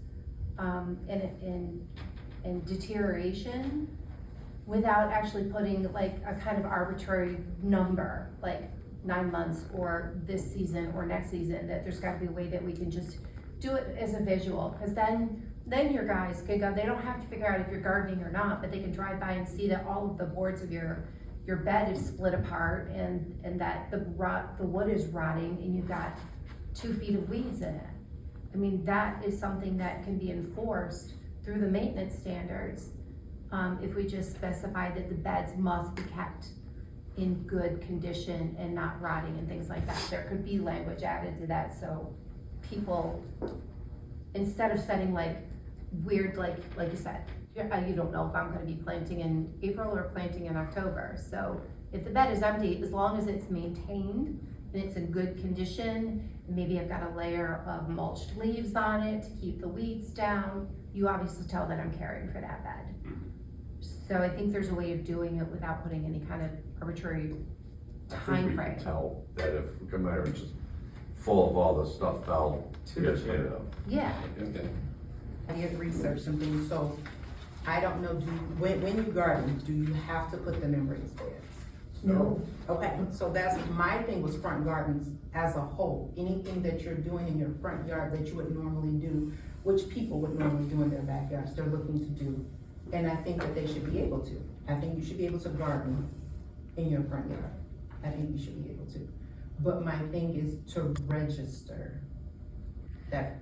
and deterioration, without actually putting like a kind of arbitrary number, like 9 months or this season or next season. That there's gotta be a way that we can just do it as a visual, because then your guys can go, they don't have to figure out if you're gardening or not, but they can drive by and see that all of the boards of your bed is split apart, and that the wood is rotting, and you've got 2 feet of weeds in it. I mean, that is something that can be enforced through the maintenance standards, if we just specify that the beds must be kept in good condition and not rotting and things like that. There could be language added to that, so people, instead of setting like weird, like you said, you don't know if I'm gonna be planting in April or planting in October. So if the bed is empty, as long as it's maintained and it's in good condition, maybe I've got a layer of mulched leaves on it to keep the weeds down, you obviously tell that I'm caring for that bed. So I think there's a way of doing it without putting any kind of arbitrary I think time we frame. can tell that if we come there and just full of all the stuff fell, we gotta clean it up. Yeah, Okay. I did research some things, so I don't know, when you garden, do you have to put them in raised beds? no, Okay, so that's, my thing was front gardens as a whole. Anything that you're doing in your front yard that you would normally do, which people would normally do in their backyards, they're looking to do. And I think that they should be able to. I think you should be able to garden in your front yard. I think you should be able to. But my thing is to register that.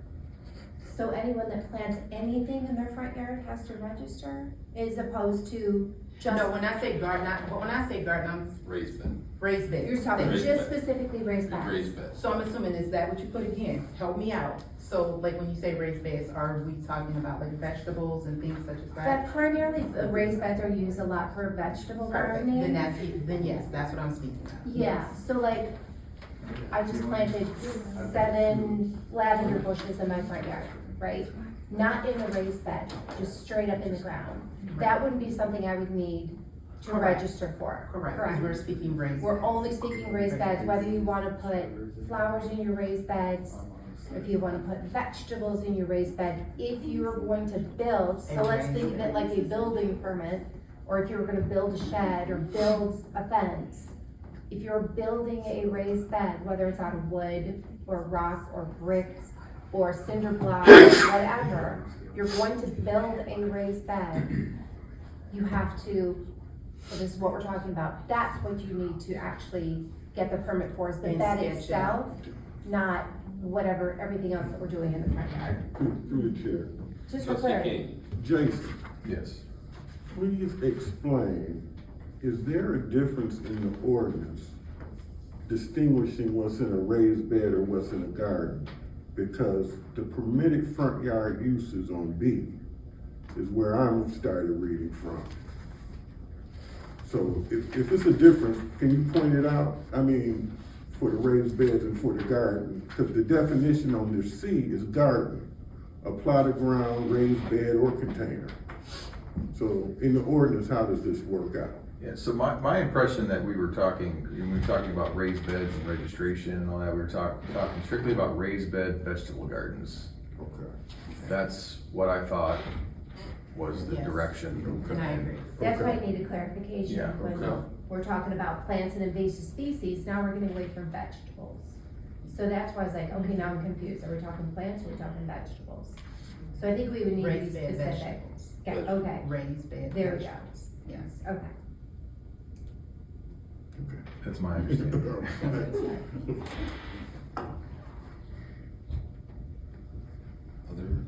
So anyone that plants anything in their front yard has to register, as opposed to just? No, when I say garden, I'm Raised bed. raised bed. You're talking Raised just bed. specifically raised beds? Raised bed. So I'm assuming, is that what you put again? Help me out. So like when you say raised beds, are we talking about like vegetables and things such as that? But primarily, the raised beds are used a lot for vegetable Perfect. gardening. Then yes, that's what I'm speaking about. Yeah, so like, I just planted 7 lavender bushes in my front yard, right? Not in a raised bed, just straight up in the ground. That wouldn't be something I would need to Correct. register for. Correct, because we're speaking raised. We're beds. only speaking raised beds, whether you wanna put flowers in your raised beds, if you wanna put vegetables in your raised bed, if you are going to build, so let's think of it like a building permit, or if you were gonna build a shed or build a fence. If you're building a raised bed, whether it's out of wood or rock or brick or cinder block, whatever, you're going to build a raised bed, you have to, so this is what we're talking about, that's what you need to actually get the permit for, is the And bed sketch it itself, out. not whatever, everything else that we're doing in the front yard. Through the chair. Just for Trustee clarity. King. Jason, Yes. please explain, is there a difference in the ordinance distinguishing what's in a raised bed or what's in a garden? Because the permitted front yard uses on B is where I'm started reading from. So if it's a difference, can you point it out? I mean, for the raised beds and for the garden, because the definition on this C is garden, a plot of ground, raised bed or container. So in the ordinance, how does this work out? Yeah, so my impression that we were talking, when we were talking about raised beds and registration and all that, we were talking strictly about raised bed vegetable gardens. Okay. That's what I thought was the Yes. direction. And I agree. That's why Okay. I needed clarification, Yeah, when okay. we're talking about plants and invasive species, now we're getting away from vegetables. So that's why I was like, okay, now I'm confused, are we talking plants, or are we talking vegetables? So I think we would need to be Raised bed specific. vegetables. Okay, okay, Raised bed. There we go. vegetables. Yes. okay. That's my understanding. Other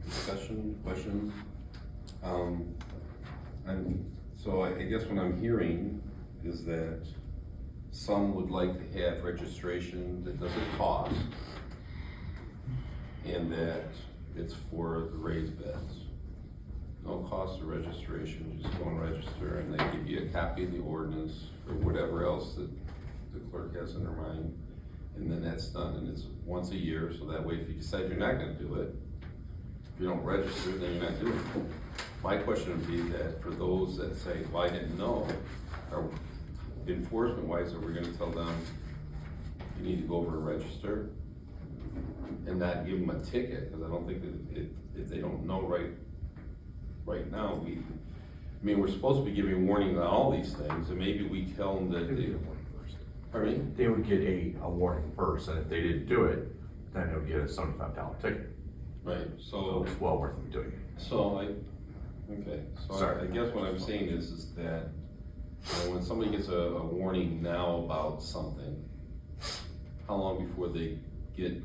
discussion, questions? I guess what I'm hearing is that some would like to have registration that doesn't cost, and that it's for the raised beds. No cost of registration, just go and register, and they give you a copy of the ordinance, or whatever else that the clerk has in her mind, and then that's done, and it's once a year, so that way if you decide you're not gonna do it, if you don't register, then you're not doing it. My question would be that for those that say, well, I didn't know, or enforcement wise, are we gonna tell them, you need to go over and register? And not give them a ticket, cause I don't think that if they don't know right now, we're supposed to be giving warning on all these things, and maybe we tell them that they. Pardon me? They would get a warning first, and if they didn't do it, then they would get a $75 ticket. Right, So it's well worth them doing it. I guess what I'm saying is that, when somebody gets a warning now about something, how long before they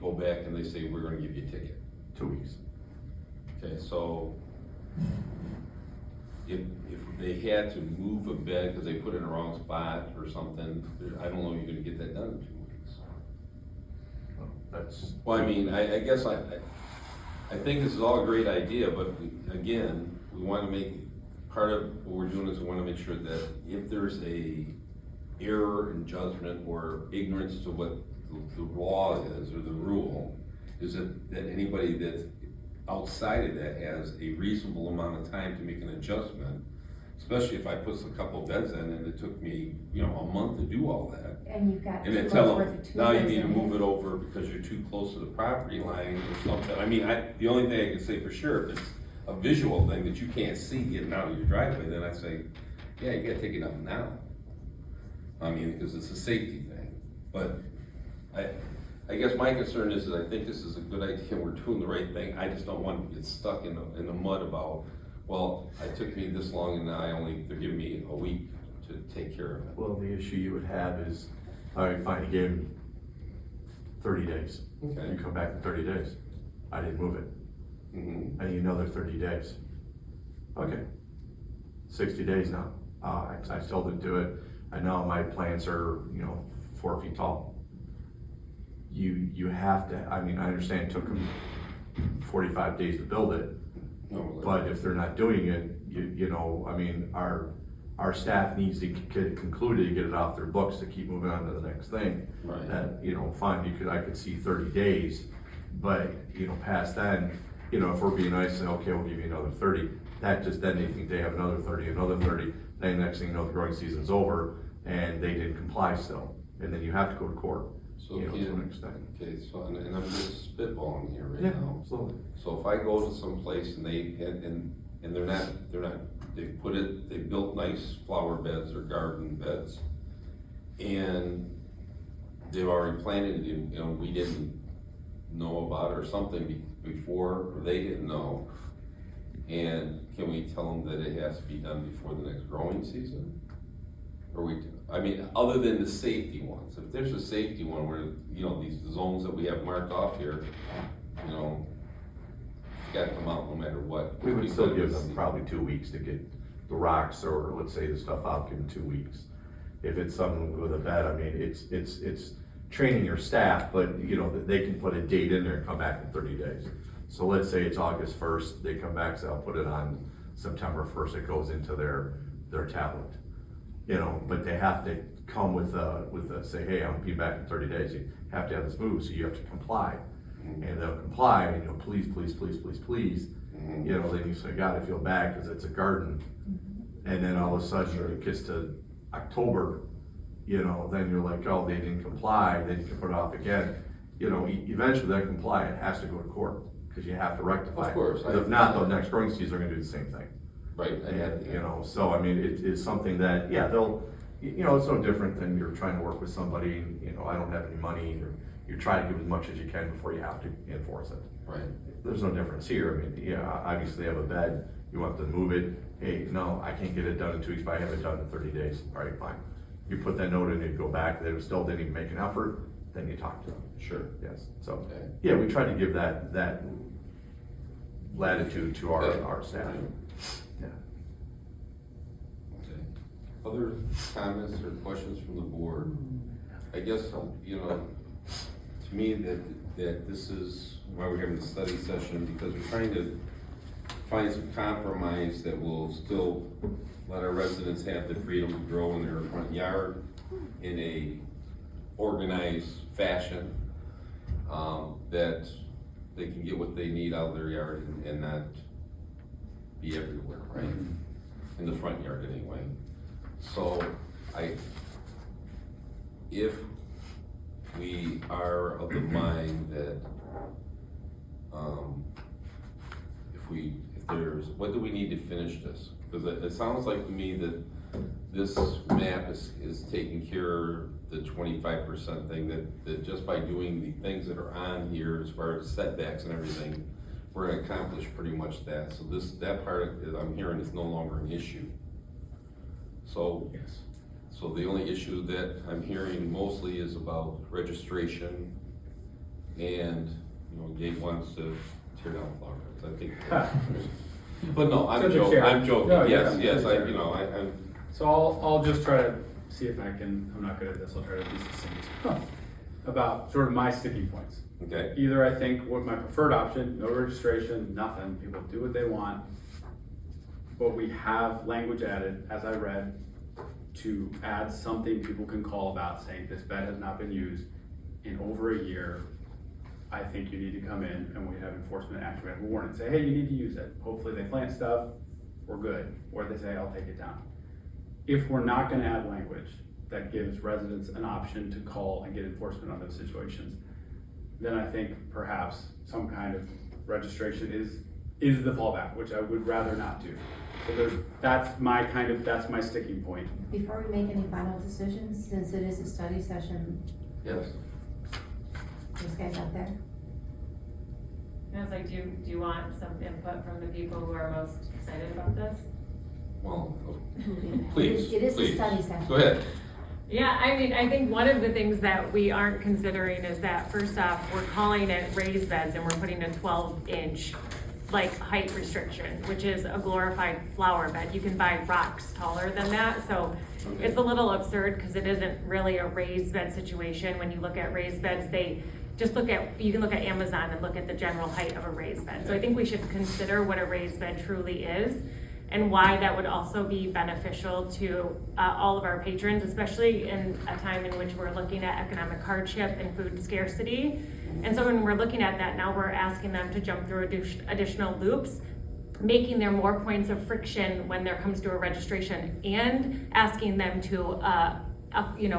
go back and they say, we're gonna give you a ticket? 2 weeks. Okay, so if they had to move a bed because they put it in the wrong spot or something, I don't know if you're gonna get that done in 2 weeks. Well, that's, Well, I guess I think this is all a great idea, but again, we wanna part of what we're doing is we wanna make sure that if there's a error in judgment or ignorance to what the law is or the rule, is that anybody that's outside of that has a reasonable amount of time to make an adjustment, especially if I put a couple of beds in and it took me, a month to do all that. And you've got And 2 then months tell worth them, of tulips now you need to in move it. it over because you're too close to the property line or something. The only thing I can say for sure, if it's a visual thing that you can't see getting out of your driveway, then I say, yeah, you gotta take it out now. Because it's a safety thing. But I guess my concern is that I think this is a good idea, we're doing the right thing. I just don't want to get stuck in the mud about, well, it took me this long and now they're giving me a week to take care of it. well, the issue you would have is, all right, fine, you gave me 30 days. Okay. You come back in 30 days. I didn't move it. Mhm. I need another 30 days. Okay. 60 days now. I still didn't do it. I know my plants are, 4 feet tall. You have to, I mean, I understand it took them 45 days to build it, No, but if they're not doing it, I mean, our staff needs to get it concluded, get it off their books to keep moving on to the next thing. Right. That, fine, I could see 30 days, but, past then, if we're being nice and okay, we'll give you another 30, that just, then they think they have another 30, then next thing you know, the growing season's over and they didn't comply still, and then you have to go to court. So, to Ken, an extent. okay, so, and I'm just spitballing here right Yeah, now. absolutely. So if I go to some place and they're not, they built nice flower beds or garden beds, and they've already planted it, we didn't know about it or something before, or they didn't know, and can we tell them that it has to be done before the next growing season? Or other than the safety ones, if there's a safety one where, these zones that we have marked off here, it's gotta come out no matter what. We would still give them probably 2 weeks to get the rocks, or let's say the stuff out, give them 2 weeks. If it's something with a bed, I mean, it's training your staff, but they can put a date in there and come back in 30 days. So let's say it's August 1st, they come back, say, I'll put it on September 1st, it goes into their tablet. But they have to come with say, hey, I'll be back in 30 days. You have to have this moved, so you have to comply. And they'll comply, and please, please, please, please, please. Then you say, God, I feel bad because it's a garden. And then all of a sudden, it gets to October, then you're like, oh, they didn't comply, then you can put it off again. Eventually they comply, it has to go to court, because you have to rectify it. Of course. 'Cause if not, the next growing season, they're gonna do the same thing. Right. And, so, I mean, it is something that, yeah, they'll, it's no different than you're trying to work with somebody, and, I don't have any money, or you try to give as much as you can before you have to enforce it. Right. There's no difference here. I mean, yeah, obviously they have a bed, you want them to move it, hey, no, I can't get it done in 2 weeks, but I have it done in 30 days, all right, fine. You put that note in, you go back, they still didn't even make an effort, then you talk to them. Sure. Yes, so, Okay. yeah, we try to give that latitude to Okay. our staff. Yeah. Okay. Other comments or questions from the board? I guess, to me, that this is why we're having the study session, because we're trying to find some compromise that will still let our residents have the freedom to grow in their front yard in a organized fashion, that they can get what they need out of their yard and not be everywhere, right? In the front yard anyway. So if we are of the mind that, what do we need to finish this? Because it sounds like to me that this map is taking care of the 25% thing, that just by doing the things that are on here as far as setbacks and everything, we're gonna accomplish pretty much that. So that part that I'm hearing is no longer an issue. So, Yes. so the only issue that I'm hearing mostly is about registration, and, Gabe wants to tear down flower beds, I think. But no, I'm To the joking, chair. I'm joking, No, yes, yeah, yes, to the chair. I'm, So I'll just try to see if I'm not good at this, I'll try to be succinct. About sort of my sticking points. okay, Either I think what my preferred option, no registration, nothing, people do what they want. But we have language added, as I read, to add something people can call about saying this bed has not been used in over a year. I think you need to come in and we have enforcement action, we have a warning, say, hey, you need to use it. Hopefully they plant stuff, we're good. Or they say, I'll take it down. If we're not gonna add language that gives residents an option to call and get enforcement on those situations, then I think perhaps some kind of registration is the fallback, which I would rather not do. So that's my sticking point. Before we make any final decisions, since it is a study session, yes. those guys out there, I was like, do you want some input from the people who are most excited about this? Well, please, It is a please. study session. Go ahead. Yeah, I mean, I think one of the things that we aren't considering is that first off, we're calling it raised beds and we're putting a 12-inch like height restriction, which is a glorified flower bed. You can buy rocks taller than that, so it's a little absurd because it isn't really a raised bed situation. When you look at raised beds, they just you can look at Amazon and look at the general height of a raised bed. So I think we should consider what a raised bed truly is and why that would also be beneficial to all of our patrons, especially in a time in which we're looking at economic hardship and food scarcity. And so when we're looking at that, now we're asking them to jump through additional loops, making there more points of friction when there comes to a registration, and asking them to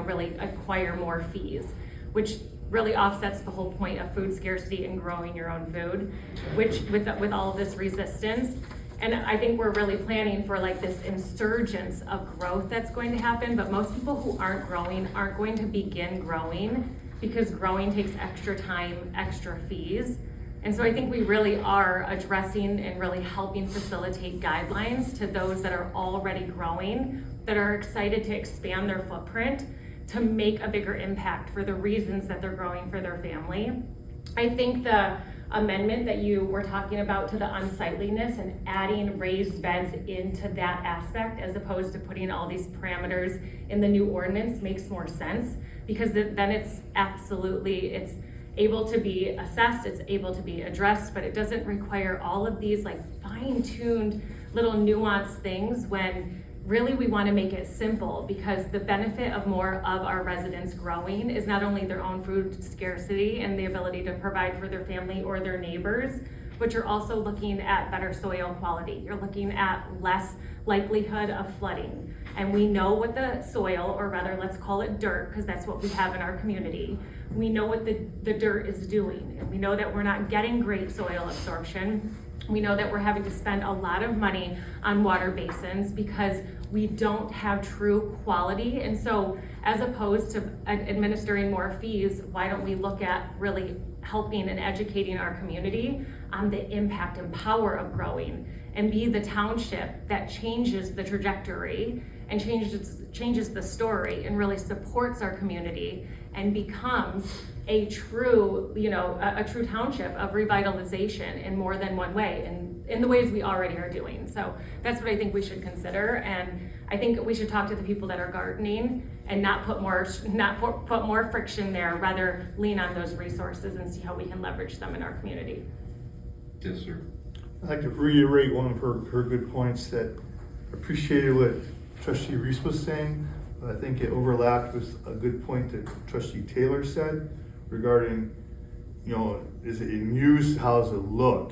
really acquire more fees, which really offsets the whole point of food scarcity and growing your own food, which with all of this resistance. And I think we're really planning for like this insurgence of growth that's going to happen, but most people who aren't growing aren't going to begin growing because growing takes extra time, extra fees. And so I think we really are addressing and really helping facilitate guidelines to those that are already growing, that are excited to expand their footprint, to make a bigger impact for the reasons that they're growing for their family. I think the amendment that you were talking about to the unsightliness and adding raised beds into that aspect as opposed to putting all these parameters in the new ordinance makes more sense, because then it's able to be assessed, it's able to be addressed, but it doesn't require all of these like fine-tuned little nuanced things when really we want to make it simple, because the benefit of more of our residents growing is not only their own food scarcity and the ability to provide for their family or their neighbors, but you're also looking at better soil quality. You're looking at less likelihood of flooding. And we know what the soil, or rather let's call it dirt, because that's what we have in our community. We know what the dirt is doing. And we know that we're not getting great soil absorption. We know that we're having to spend a lot of money on water basins because we don't have true quality. And so as opposed to administering more fees, why don't we look at really helping and educating our community on the impact and power of growing, and be the township that changes the trajectory and changes the story and really supports our community and becomes a true, a true township of revitalization in more than one way, and in the ways we already are doing. So that's what I think we should consider, and I think we should talk to the people that are gardening and not put more friction there, rather lean on those resources and see how we can leverage them in our community. Yes, sir. I'd like to reiterate one of her good points, that I appreciated what Trustee Reese was saying, but I think it overlapped with a good point that Trustee Taylor said regarding, is it in use? How does it look?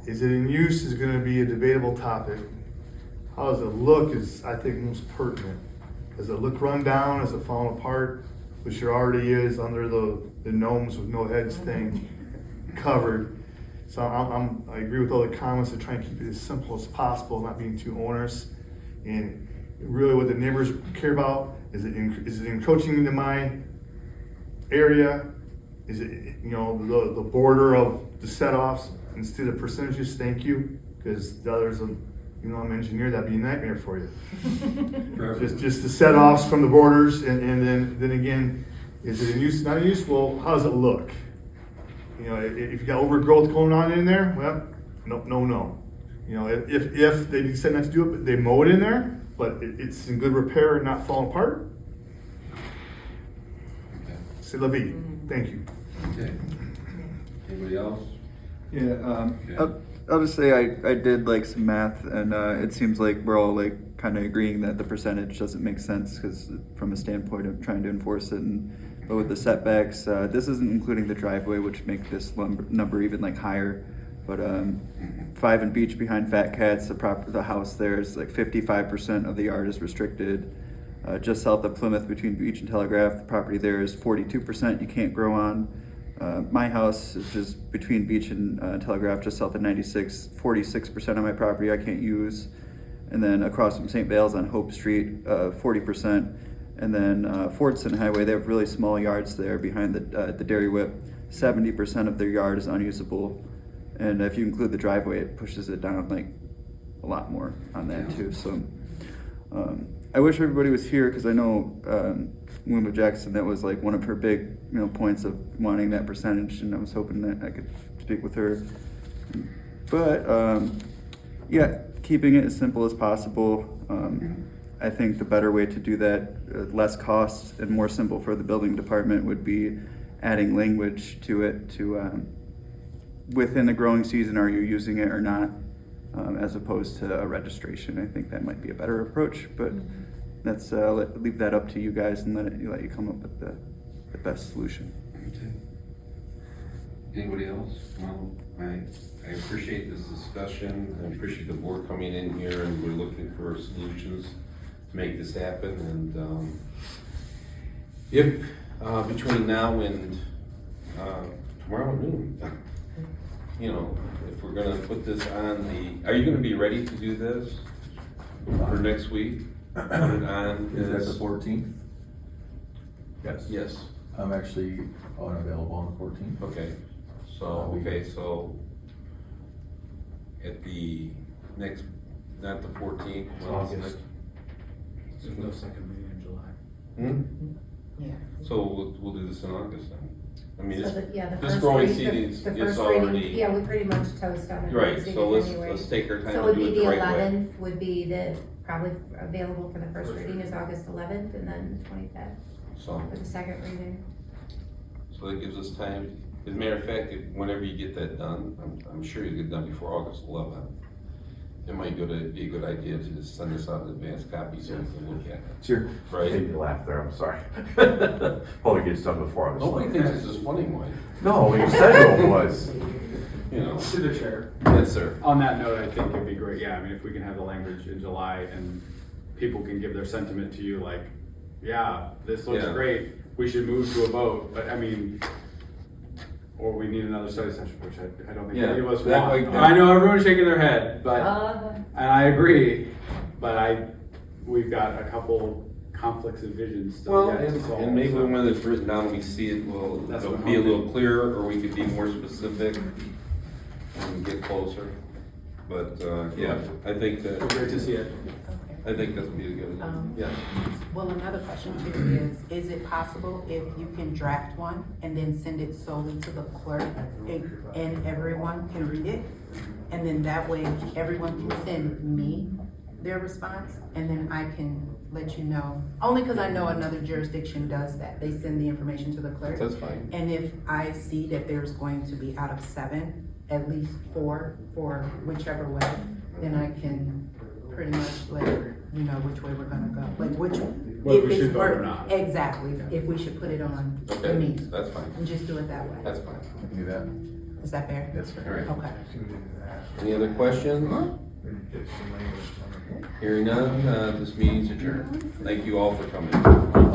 Is it in use is going to be a debatable topic. How does it look is, I think, most pertinent. Does it look run down? Is it falling apart? Which it already is under the gnomes with no heads thing covered. So I agree with all the comments to try and keep it as simple as possible, not being too onerous. And really what the neighbors care about, is it encroaching into my area? Is it, the border of the set-offs instead of percentages? Thank you, because the others, I'm an engineer, that'd be a nightmare for you. just the set-offs from the borders, and then again, is it in use, not in use? Well, how does it look? If you got overgrowth going on in there, well, no. If they decide not to do it, but they mow it in there, but it's in good repair and not falling apart. C'est la vie. Thank you. Okay. Anybody else? Yeah, I'll just say I did like some math, and it seems like we're all like kind of agreeing that the percentage doesn't make sense, because from a standpoint of trying to enforce it, but with the setbacks, this isn't including the driveway, which make this number even like higher. But 5 and Beach behind Fat Cats, the house there is like 55% of the yard is restricted. Just south of Plymouth between Beach and Telegraph, the property there is 42% you can't grow on. My house is just between Beach and Telegraph, just south of 96, 46% of my property I can't use. And then across from St. Vale's on Hope Street, 40%. And then Fordson Highway, they have really small yards there behind the Dairy Whip. 70% of their yard is unusable. And if you include the driveway, it pushes it down like a lot more on that too. So I wish everybody was here, because I know Wilma Jackson, that was like one of her big points of wanting that percentage, and I was hoping that I could speak with her But, yeah, keeping it as simple as possible. I think the better way to do that, less cost and more simple for the building department, would be adding language to it to, within the growing season, are you using it or not? As opposed to a registration. I think that might be a better approach, but let's leave that up to you guys and let you come up with the best solution. Anybody else? Well, I appreciate this discussion, I appreciate the board coming in here, and we're looking for solutions to make this happen, and, if, between now and, tomorrow noon, you know, if we're gonna put this on the, are you gonna be ready to do this for next week? Put it on. Is that the 14th? Yes. Yes, I'm actually unavailable on the 14th. okay, so at the next, not the 14th. August. There's no second meeting in July. Hmm? Yeah. So we'll do this in August then. I mean, So the, yeah, the this first growing reading, season the is first already. reading, yeah, we pretty much toast on it. Right, so let's, anyway. let's take our time So it and would do be it the the right way. 11th, would be the, probably available for the first reading is August 11th, and then 25th So, for the second reading. so that gives us time, as a matter of fact, whenever you get that done, I'm sure you'll get done before August 11th. It might be a good idea to just send us out an advanced copy so we can look at it, Sure. I right? hate to laugh there, I'm sorry. Probably gets done before I was. Nobody thinks this is funny, Mike, No, you said it was. you know. To the chair. Yes, sir. On that note, I think it'd be great, yeah, I mean, if we can have the language in July and people can give their sentiment to you, like, yeah, this looks Yeah. great, we should move to a vote, but I mean, or we need another study session, which I don't think Yeah, any of us that want. way- I know everyone's shaking their head, but, and I agree, but we've got a couple conflicts of visions still Well, yet to solve. and maybe so. when it's written down, we see it, well, That's it'll what be a I'm little clearer, or we could be more specific and get closer. But, yeah, I think that, Great to see it. I think that'd be a good, yeah. Well, another question too is it possible if you can draft one and then send it solely to the clerk and everyone can read it? And then that way, everyone can send me their response, and then I can let you know. Only because I know another jurisdiction does that. They send the information to the clerk. That's fine. And if I see that there's going to be out of 7, at least 4 for whichever way, then I can pretty much let you know which way we're gonna go. Like which, Whether if we it's should vote or work- not. Exactly, if we should put it on the Okay, meeting that's fine, and just do it that way. that's fine. I can do that. Is that fair? That's All fair. right. Okay. Any other questions? Hearing none, this meeting's adjourned. Thank you all for coming.